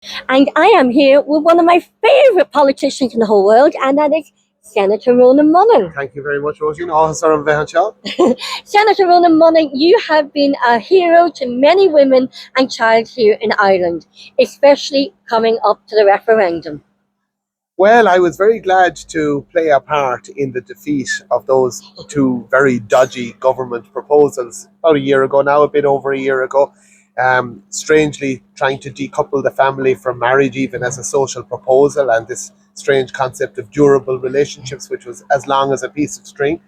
And I am here with one of my favourite politicians in the whole world, and that is Senator Ronan Mullen. Thank you very much, Roisin. Senator Ronan Mullen, you have been a hero to many women and child here in Ireland, especially coming up to the referendum. Well, I was very glad to play a part in the defeat of those two very dodgy government proposals about a year ago now, a bit over a year ago. Strangely trying to decouple the family from marriage even as a social proposal, and this strange concept of durable relationships, which was as long as a piece of string.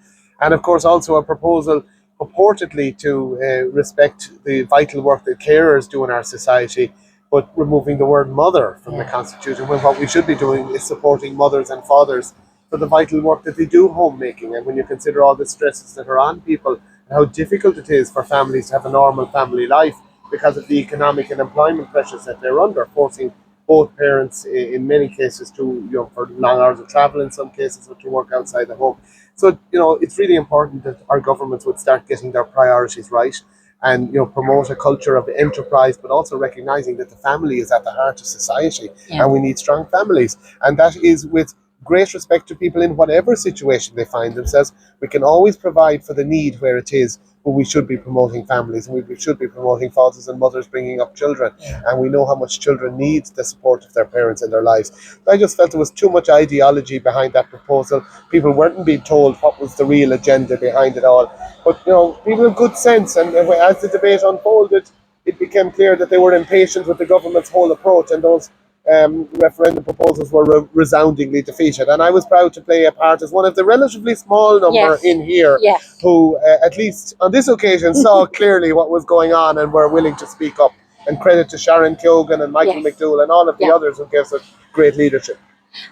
And of course also a proposal purportedly to respect the vital work that carers do in our society, but removing the word mother from the Constitution, when what we should be doing is supporting mothers and fathers for the vital work that they do homemaking. And when you consider all the stresses that are on people and how difficult it is for families to have a normal family life because of the economic and employment pressures that they're under, forcing both parents in many cases to, for long hours of travel in some cases, or to work outside the home. So, it's really important that our governments would start getting their priorities right and promote a culture of enterprise, but also recognizing that the family is at the heart of society, and we need strong families. And that is with great respect to people in whatever situation they find themselves. We can always provide for the need where it is, but we should be promoting families, and we should be promoting fathers and mothers bringing up children. And we know how much children need the support of their parents in their lives. I just felt there was too much ideology behind that proposal. People weren't being told what was the real agenda behind it all. But people of good sense, and as the debate unfolded, it became clear that they were impatient with the government's whole approach, and those referendum proposals were resoundingly defeated. And I was proud to play a part as one of the relatively small number in here who, at least on this occasion, saw clearly what was going on and were willing to speak up. And credit to Sharon Keoghan and Michael McDougall and all of the others who gave such great leadership.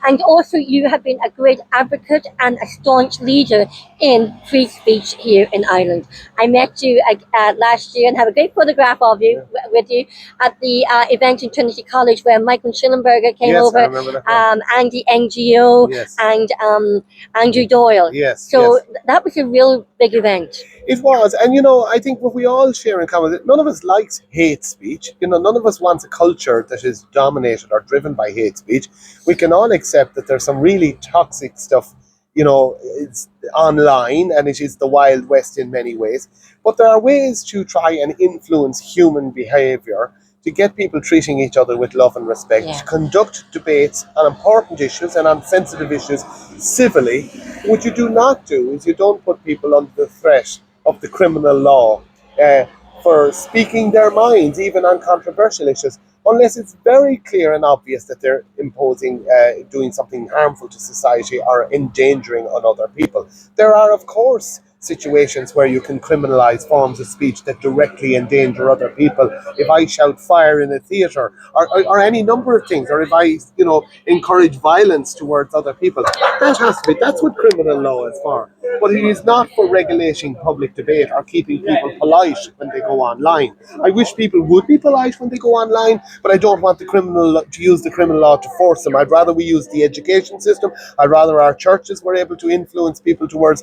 And also, you have been a great advocate and a staunch leader in free speech here in Ireland. I met you last year and have a great photograph of you with you at the event in Trinity College where Michael Schellenberger came over, Andy NGO, and Andrew Doyle. That was a real big event. It was, and I think what we all share in common, that none of us likes hate speech. None of us wants a culture that is dominated or driven by hate speech. We can all accept that there's some really toxic stuff, it's online, and it is the Wild West in many ways. But there are ways to try and influence human behaviour, to get people treating each other with love and respect, to conduct debates on important issues and on sensitive issues civilly. What you do not do is you don't put people under the threat of the criminal law for speaking their minds, even on controversial issues, unless it's very clear and obvious that they're imposing, doing something harmful to society or endangering on other people. There are, of course, situations where you can criminalize forms of speech that directly endanger other people. If I shout fire in a theatre, or any number of things, or if I, encourage violence towards other people, that has to be, that's what criminal law is for. But it is not for regulating public debate or keeping people polite when they go online. I wish people would be polite when they go online, but I don't want to use the criminal law to force them. I'd rather we use the education system. I'd rather our churches were able to influence people towards,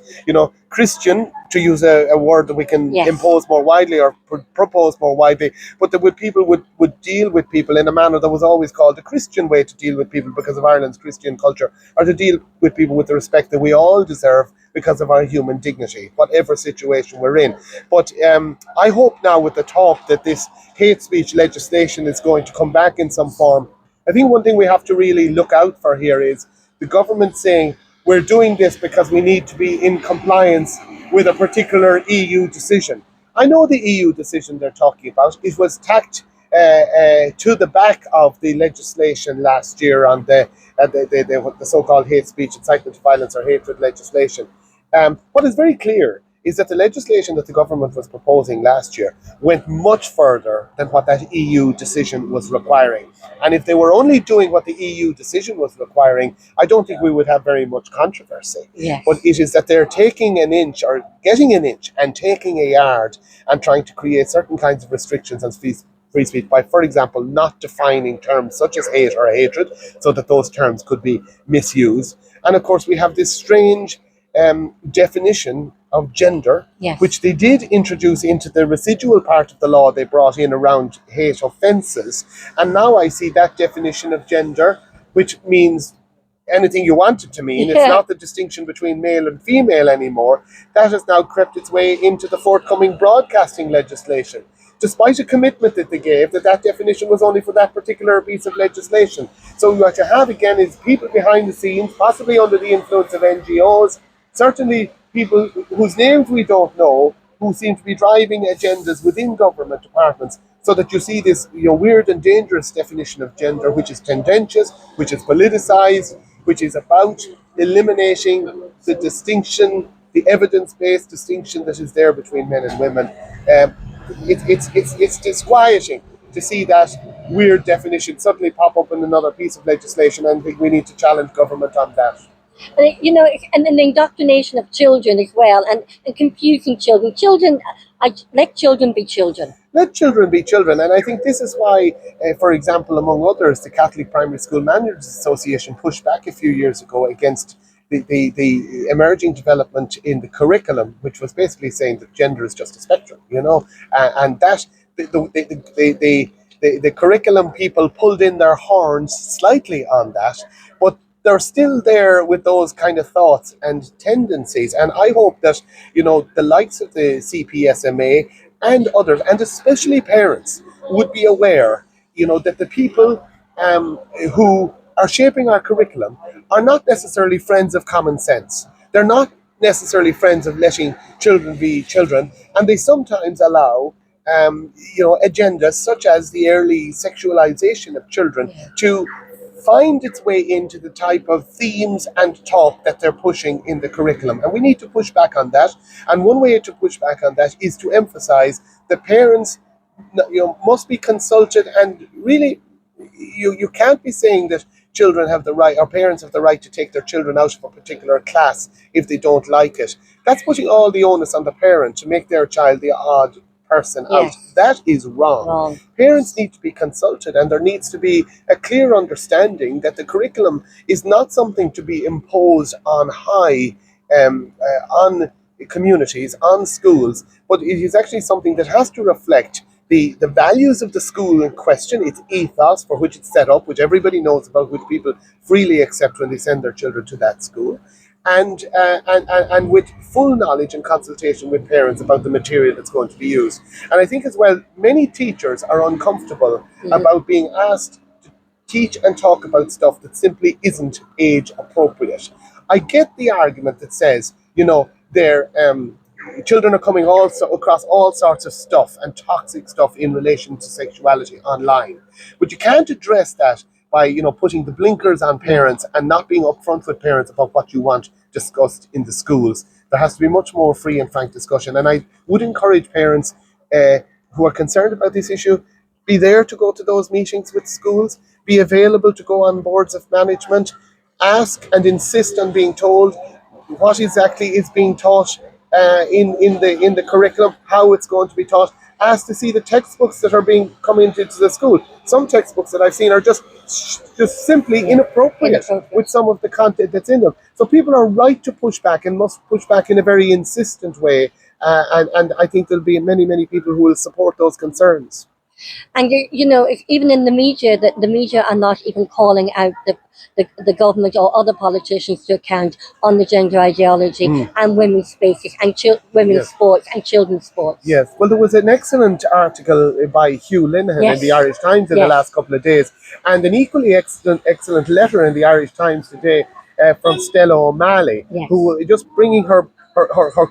Christian, to use a word that we can impose more widely or propose more widely, but that people would deal with people in a manner that was always called the Christian way to deal with people because of Ireland's Christian culture, or to deal with people with the respect that we all deserve because of our human dignity, whatever situation we're in. But I hope now with the talk that this hate speech legislation is going to come back in some form. I think one thing we have to really look out for here is the government saying, we're doing this because we need to be in compliance with a particular EU decision. I know the EU decision they're talking about. It was tacked to the back of the legislation last year on the so-called hate speech, incitement to violence or hatred legislation. What is very clear is that the legislation that the government was proposing last year went much further than what that EU decision was requiring. And if they were only doing what the EU decision was requiring, I don't think we would have very much controversy. But it is that they're taking an inch, or getting an inch, and taking a yard, and trying to create certain kinds of restrictions on free speech by, for example, not defining terms such as hate or hatred, so that those terms could be misused. And of course, we have this strange definition of gender, Yes. which they did introduce into the residual part of the law they brought in around hate offences. And now I see that definition of gender, which means anything you want it to mean. It's not the distinction between male and female anymore. That has now crept its way into the forthcoming broadcasting legislation, despite a commitment that they gave that definition was only for that particular piece of legislation. So what you have again is people behind the scenes, possibly under the influence of NGOs, certainly people whose names we don't know, who seem to be driving agendas within government departments, so that you see this weird and dangerous definition of gender, which is tendentious, which is politicized, which is about eliminating the distinction, the evidence-based distinction that is there between men and women. It's disquieting to see that weird definition suddenly pop up in another piece of legislation, and I think we need to challenge government on that. And an indoctrination of children as well, and confusing children. Let children be children. Let children be children, and I think this is why, for example, among others, the Catholic Primary School Managers Association pushed back a few years ago against the emerging development in the curriculum, which was basically saying that gender is just a spectrum, and that the curriculum people pulled in their horns slightly on that, but they're still there with those kind of thoughts and tendencies. And I hope that, the likes of the CPSMA and others, and especially parents, would be aware, that the people who are shaping our curriculum are not necessarily friends of common sense. They're not necessarily friends of letting children be children, and they sometimes allow agendas such as the early sexualization of children to find its way into the type of themes and talk that they're pushing in the curriculum. And we need to push back on that. And one way to push back on that is to emphasize that parents must be consulted, and really you can't be saying that children have the right, or parents have the right, to take their children out of a particular class if they don't like it. That's putting all the onus on the parent to make their child the odd person out. That is wrong. Parents need to be consulted, and there needs to be a clear understanding that the curriculum is not something to be imposed on on communities, on schools, but it is actually something that has to reflect the values of the school in question, its ethos for which it's set up, which everybody knows about, which people freely accept when they send their children to that school, and with full knowledge and consultation with parents about the material that's going to be used. And I think as well, many teachers are uncomfortable about being asked to teach and talk about stuff that simply isn't age appropriate. I get the argument that says, their children are coming also across all sorts of stuff and toxic stuff in relation to sexuality online, but you can't address that by putting the blinkers on parents and not being upfront with parents about what you want discussed in the schools. There has to be much more free and frank discussion, and I would encourage parents who are concerned about this issue, be there to go to those meetings with schools, be available to go on boards of management, ask and insist on being told what exactly is being taught in the curriculum, how it's going to be taught. Ask to see the textbooks that are being come into the school. Some textbooks that I've seen are just simply inappropriate with some of the content that's in them. So people are right to push back, and must push back in a very insistent way. And I think there'll be many people who will support those concerns. And if even in the media, that the media are not even calling out the government or other politicians to account on the gender ideology and women's spaces and women's sports and children's sports. Yes, well, there was an excellent article by Hugh Linehan in the Irish Times in the last couple of days, and an equally excellent letter in the Irish Times today from Stella O'Malley, who just bringing her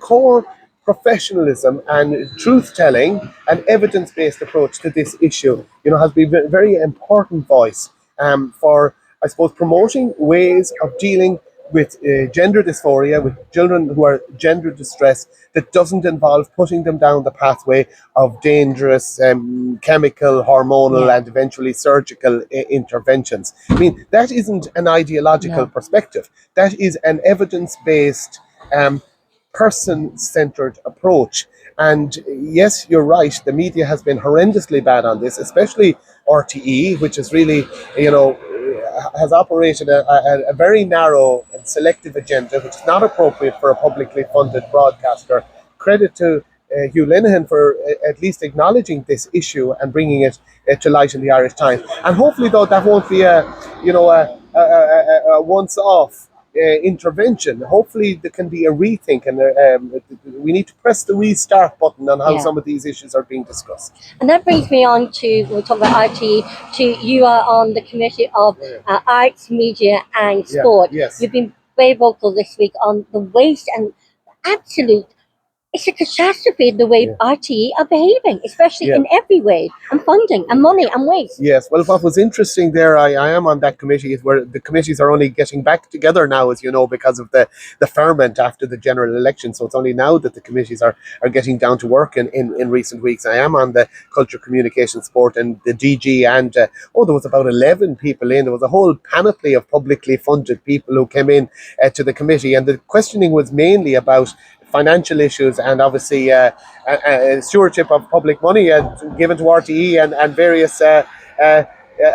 core professionalism and truth-telling and evidence-based approach to this issue, has been a very important voice for, I suppose, promoting ways of dealing with gender dysphoria, with children who are gender distressed, that doesn't involve putting them down the pathway of dangerous chemical, hormonal, and eventually surgical interventions. I mean, that isn't an ideological perspective. That is an evidence-based person-centered approach. And yes, you're right, the media has been horrendously bad on this, especially RTE, which is really, has operated a very narrow and selective agenda, which is not appropriate for a publicly funded broadcaster. Credit to Hugh Linehan for at least acknowledging this issue and bringing it to light in the Irish Times. And hopefully, though, that won't be a once-off intervention. Hopefully, there can be a rethink, and we need to press the restart button on how some of these issues are being discussed. And that brings me on to, we'll talk about RTE, to you are on the Committee of Arts, Media and Sport. Yes. You've been very vocal this week on the waste and absolute, it's a catastrophe the way RTE are behaving, especially in every way, and funding and money and waste. Yes, well, what was interesting there, I am on that committee, is where the committees are only getting back together now, as you know, because of the ferment after the general election. So it's only now that the committees are getting down to work in recent weeks. I am on the Culture, Communication, Sport and the DG, and there was about 11 people in. There was a whole panoply of publicly funded people who came in to the committee, and the questioning was mainly about financial issues and obviously stewardship of public money given to RTE and various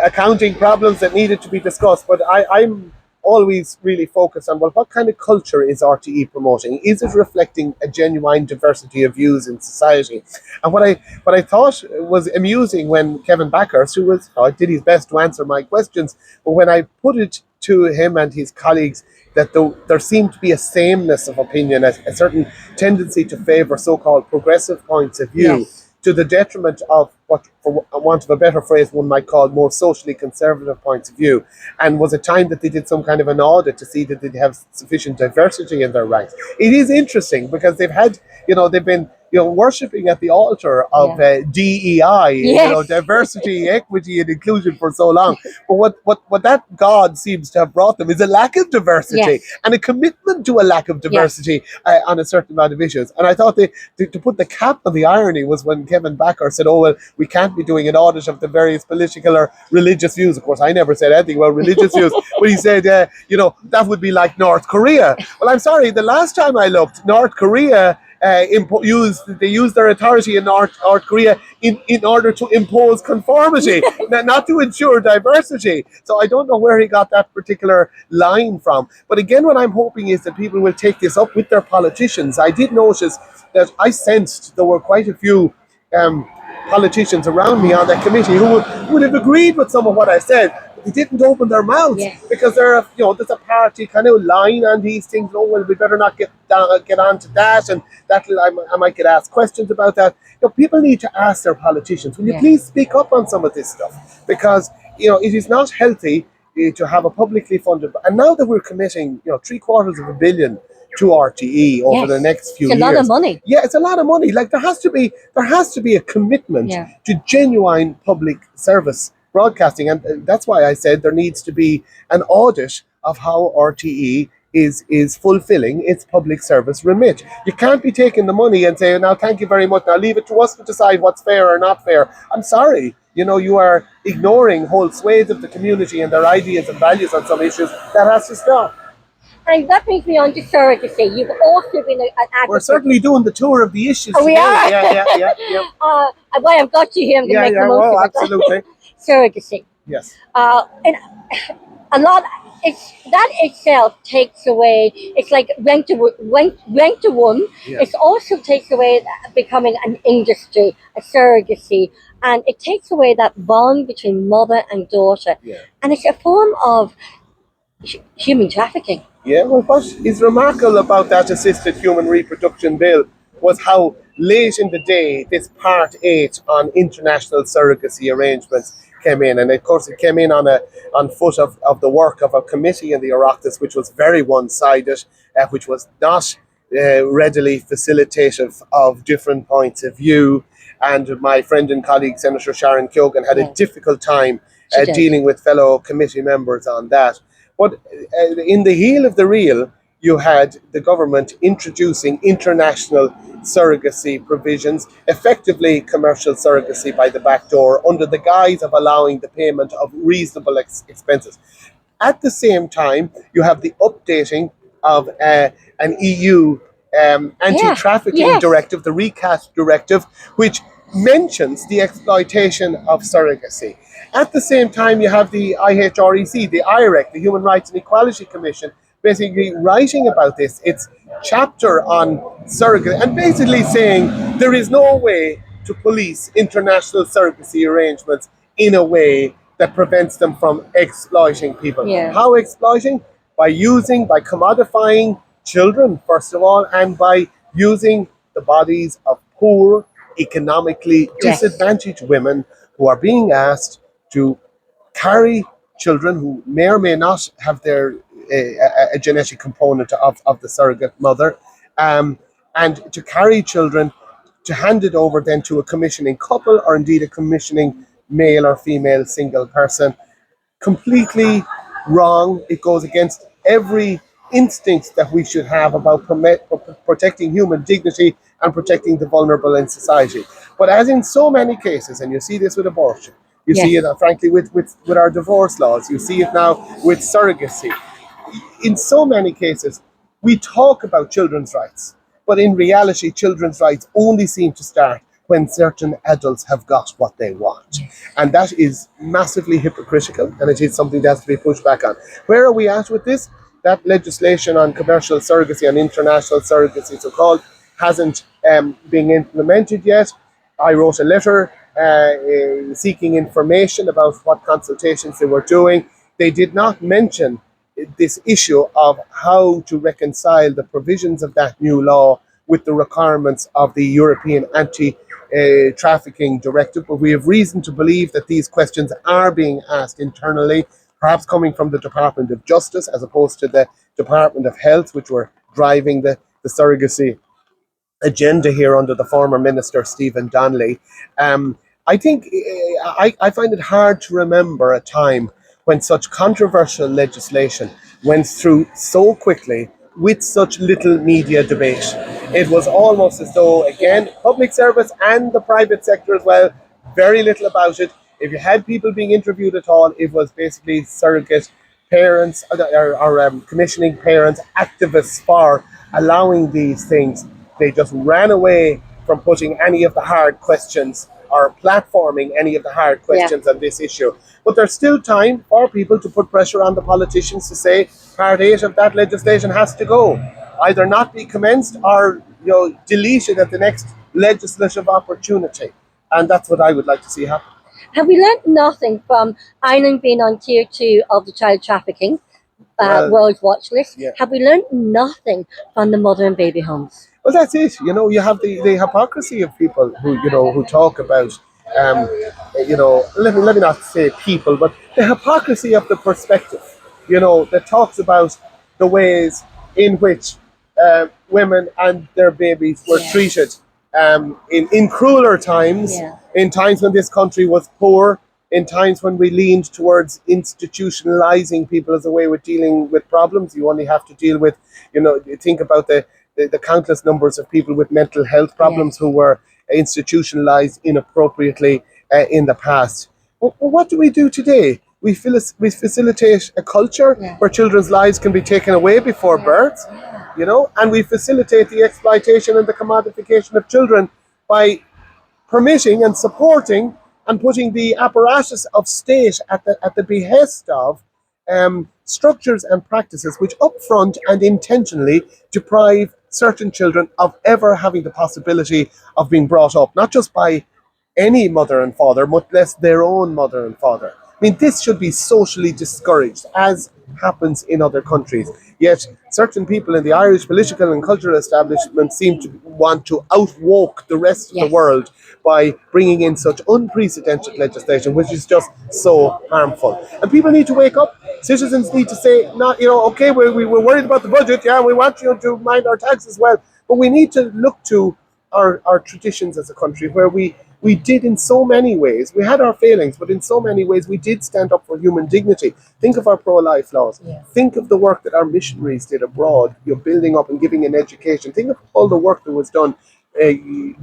accounting problems that needed to be discussed. But I'm always really focused on, well, what kind of culture is RTE promoting? Is it reflecting a genuine diversity of views in society? And what I thought was amusing when Kevin Backhurst, who did his best to answer my questions, but when I put it to him and his colleagues that there seemed to be a sameness of opinion, a certain tendency to favour so-called progressive points of view to the detriment of what, for want of a better phrase, one might call more socially conservative points of view. And was it time that they did some kind of an audit to see that they have sufficient diversity in their ranks? It is interesting because they've been worshipping at the altar of DEI, diversity, equity, and inclusion for so long. But what that God seems to have brought them is a lack of diversity and a commitment to a lack of diversity on a certain amount of issues. And I thought to put the cap on the irony was when Kevin Backer said, "Oh well, we can't be doing an audit of the various political or religious views." Of course, I never said anything about religious views, but he said, that would be like North Korea. Well, I'm sorry, the last time I looked, North Korea used their authority in North Korea in order to impose conformity, not to ensure diversity. So I don't know where he got that particular line from. But again, what I'm hoping is that people will take this up with their politicians. I did notice that I sensed there were quite a few politicians around me on that committee who would have agreed with some of what I said. They didn't open their mouths because there's a party kind of line on these things. Oh well, we better not get on to that, and that I might get asked questions about that. People need to ask their politicians, will you please speak up on some of this stuff, because it is not healthy to have a publicly funded. And now that we're committing $750 million to RTE over the next few years, it's a lot of money. Yeah, it's a lot of money. Like there has to be a commitment to genuine public service broadcasting, and that's why I said there needs to be an audit of how RTE is fulfilling its public service remit. You can't be taking the money and saying, "Now, thank you very much. Now leave it to us to decide what's fair or not fair." I'm sorry, you are ignoring whole swathes of the community and their ideas and values on some issues. That has to stop. And that brings me on to surrogacy. You've also been an advocate. We're certainly doing the tour of the issues. Oh, we are? Yeah. Well, I've got you here. I'm going to make the most of it. Absolutely. Surrogacy. Yes. And a lot. That itself takes away. It's like rent to one. Yeah. It also takes away becoming an industry, a surrogacy, and it takes away that bond between mother and daughter. Yeah. And it's a form of human trafficking. Yeah, well, what is remarkable about that assisted human reproduction bill was how late in the day this Part 8 on international surrogacy arrangements came in. And of course it came in on foot of the work of a committee in the Oireachtas, which was very one-sided, which was not readily facilitative of different points of view. And my friend and colleague, Senator Sharon Keoghan, had a difficult time dealing with fellow committee members on that. But in the heel of the reel, you had the government introducing international surrogacy provisions, effectively commercial surrogacy by the back door, under the guise of allowing the payment of reasonable expenses. At the same time, you have the updating of an EU anti-trafficking directive, the recast directive, which mentions the exploitation of surrogacy. At the same time, you have the IHREC, the IREC, the Human Rights and Equality Commission, basically writing about this. It's chapter on surrogate and basically saying there is no way to police international surrogacy arrangements in a way that prevents them from exploiting people. Yeah. How exploiting? By commodifying children, first of all, and by using the bodies of poor, economically Yes. disadvantaged women who are being asked to carry children who may or may not have a genetic component of the surrogate mother, and to carry children to hand it over then to a commissioning couple or indeed a commissioning male or female single person. Completely wrong. It goes against every instinct that we should have about protecting human dignity and protecting the vulnerable in society. But as in so many cases, and you see this with abortion, you see it, frankly, with our divorce laws, you see it now with surrogacy. In so many cases, we talk about children's rights, but in reality, children's rights only seem to start when certain adults have got what they want. And that is massively hypocritical, and it is something that has to be pushed back on. Where are we at with this? That legislation on commercial surrogacy and international surrogacy, so called, hasn't been implemented yet. I wrote a letter seeking information about what consultations they were doing. They did not mention this issue of how to reconcile the provisions of that new law with the requirements of the European Anti-Trafficking Directive. But we have reason to believe that these questions are being asked internally, perhaps coming from the Department of Justice as opposed to the Department of Health, which were driving the surrogacy agenda here under the former minister Stephen Donnelly. I think I find it hard to remember a time when such controversial legislation went through so quickly with such little media debate. It was almost as though, again, public service and the private sector as well, very little about it. If you had people being interviewed at all, it was basically surrogate parents or commissioning parents, activists for allowing these things. They just ran away from putting any of the hard questions or platforming any of the hard questions on this issue. But there's still time for people to put pressure on the politicians to say Part 8 of that legislation has to go. Either not be commenced or deleted at the next legislative opportunity. And that's what I would like to see happen. Have we learned nothing from Ireland being on tier 2 of the child trafficking World Watch List? Yeah. Have we learned nothing from the mother and baby homes? Well, that's it. You have the hypocrisy of people who talk about, let me not say people, but the hypocrisy of the perspective, that talks about the ways in which women and their babies were treated in crueler times, in times when this country was poor, in times when we leaned towards institutionalizing people as a way of dealing with problems. You only have to deal with, think about the countless numbers of people with mental health problems who were institutionalized inappropriately in the past. Well, what do we do today? We facilitate a culture where children's lives can be taken away before birth, and we facilitate the exploitation and the commodification of children by permitting and supporting and putting the apparatus of state at the behest of structures and practices which upfront and intentionally deprive certain children of ever having the possibility of being brought up, not just by any mother and father, much less their own mother and father. I mean, this should be socially discouraged, as happens in other countries. Yet, certain people in the Irish political and cultural establishment seem to want to outwalk the rest of the world by bringing in such unprecedented legislation, which is just so harmful. And people need to wake up. Citizens need to say, okay, we're worried about the budget, we want you to mind our tax as well, but we need to look to our traditions as a country where we did in so many ways, we had our failings, but in so many ways we did stand up for human dignity. Think of our pro-life laws. Think of the work that our missionaries did abroad, building up and giving an education. Think of all the work that was done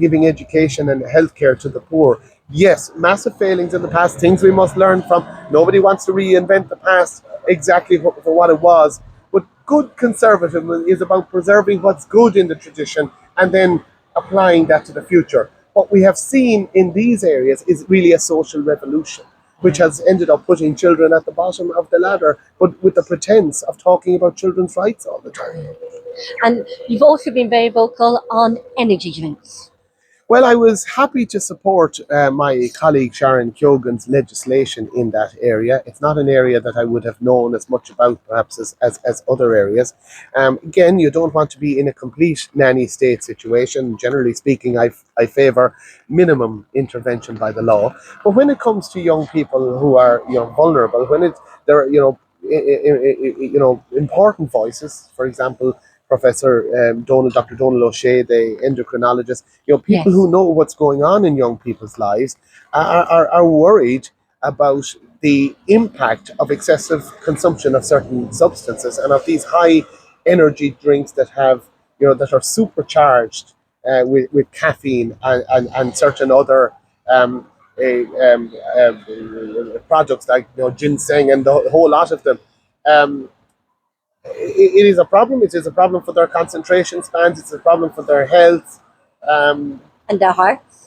giving education and healthcare to the poor. Yes, massive failings in the past, things we must learn from. Nobody wants to reinvent the past exactly for what it was. But good conservatism is about preserving what's good in the tradition and then applying that to the future. What we have seen in these areas is really a social revolution. which has ended up putting children at the bottom of the ladder, but with the pretense of talking about children's rights all the time. And you've also been very vocal on energy drinks. Well, I was happy to support my colleague Sharon Keoghan's legislation in that area. It's not an area that I would have known as much about, perhaps, as other areas. Again, you don't want to be in a complete nanny state situation. Generally speaking, I favour minimum intervention by the law. But when it comes to young people who are vulnerable, when they're important voices, for example, Dr. Donald O'Shea, the endocrinologist, people who know what's going on in young people's lives are worried about the impact of excessive consumption of certain substances and of these high energy drinks that have, that are supercharged with caffeine and certain other products like ginseng and the whole lot of them. It is a problem. It is a problem for their concentration spans. It's a problem for their health, and their hearts.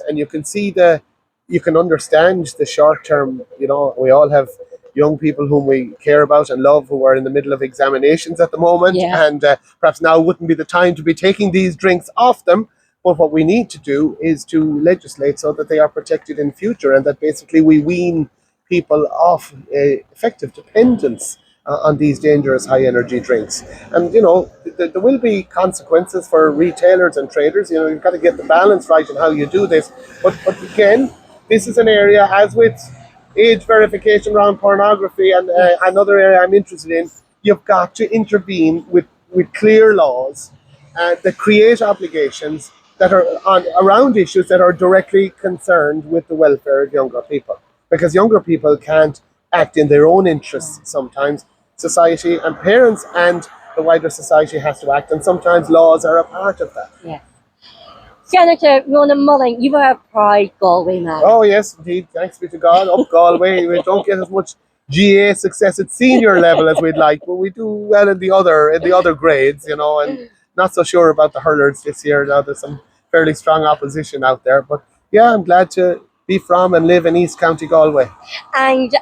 And you can understand the short term. We all have young people whom we care about and love who are in the middle of examinations at the moment, and perhaps now wouldn't be the time to be taking these drinks off them. But what we need to do is to legislate so that they are protected in future, and that basically we wean people off effective dependence on these dangerous high energy drinks. And there will be consequences for retailers and traders. You've got to get the balance right in how you do this. But again, this is an area, as with age verification around pornography and another area I'm interested in, you've got to intervene with clear laws that create obligations that are around issues that are directly concerned with the welfare of younger people. Because younger people can't act in their own interests sometimes. Society and parents and the wider society has to act, and sometimes laws are a part of that. Yeah. Senator Ronan Mullen, you are a proud Galway man. Oh yes, indeed. Thanks be to God. Up Galway, we don't get as much GA success at senior level as we'd like, but we do well in the other grades, and not so sure about the hurlers this year. Now there's some fairly strong opposition out there, but yeah, I'm glad to be from and live in East County Galway. And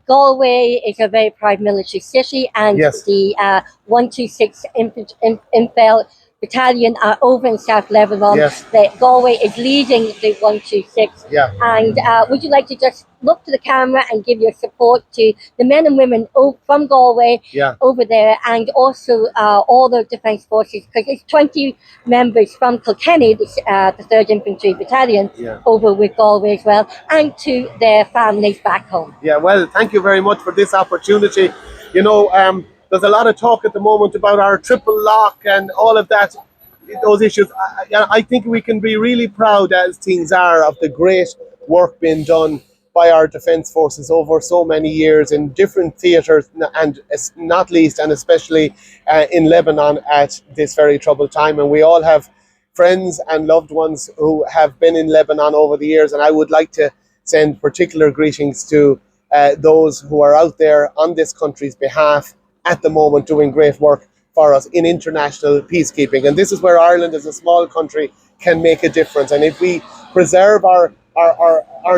Galway is a very proud military city, and the 126 Infel Battalion are over in South Lebanon. Galway is leading the 126. And would you like to just look to the camera and give your support to the men and women from Galway over there, and also all the Defence Forces, because it's 20 members from Kilkenny, the 3rd Infantry Battalion, over with Galway as well, and to their families back home. Yeah, well, thank you very much for this opportunity. There's a lot of talk at the moment about our triple lock and all of that, those issues. I think we can be really proud, as things are, of the great work being done by our defence forces over so many years in different theatres, and not least and especially in Lebanon at this very troubled time. And we all have friends and loved ones who have been in Lebanon over the years, and I would like to send particular greetings to those who are out there on this country's behalf at the moment doing great work for us in international peacekeeping. And this is where Ireland, as a small country, can make a difference. And if we preserve our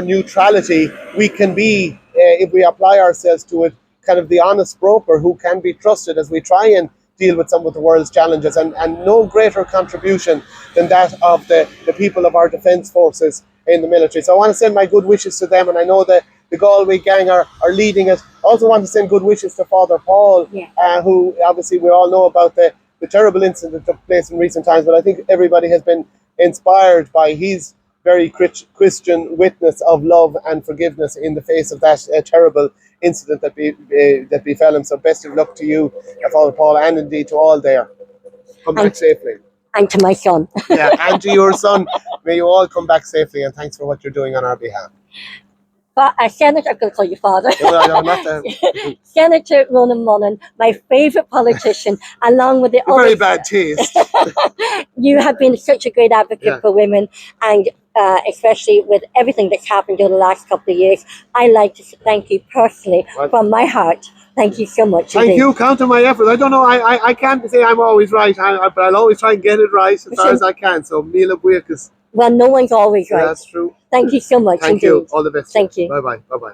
neutrality, we can be, if we apply ourselves to it, kind of the honest broker who can be trusted as we try and deal with some of the world's challenges. And no greater contribution than that of the people of our defence forces in the military. So I want to send my good wishes to them, and I know that the Galway gang are leading it. I also want to send good wishes to Father Paul, who obviously we all know about the terrible incident that took place in recent times, but I think everybody has been inspired by his very Christian witness of love and forgiveness in the face of that terrible incident that befell him. So best of luck to you, Father Paul, and indeed to all there. Come back safely. And to my son. And to your son. May you all come back safely, and thanks for what you're doing on our behalf. But Senator, I'm going to call you father. No, not Senator Ronan Mullen, my favourite politician, along with the other. Very bad taste. You have been such a great advocate for women, and especially with everything that's happened over the last couple of years. I like to thank you personally from my heart. Thank you so much. Thank you. Count on my effort. I don't know. I can't say I'm always right, but I'll always try and get it right as far as I can. So, Mila Buikas. Well, no one's always right. That's true. Thank you so much Thank indeed. you. All the best. Thank you. Bye bye. Bye bye.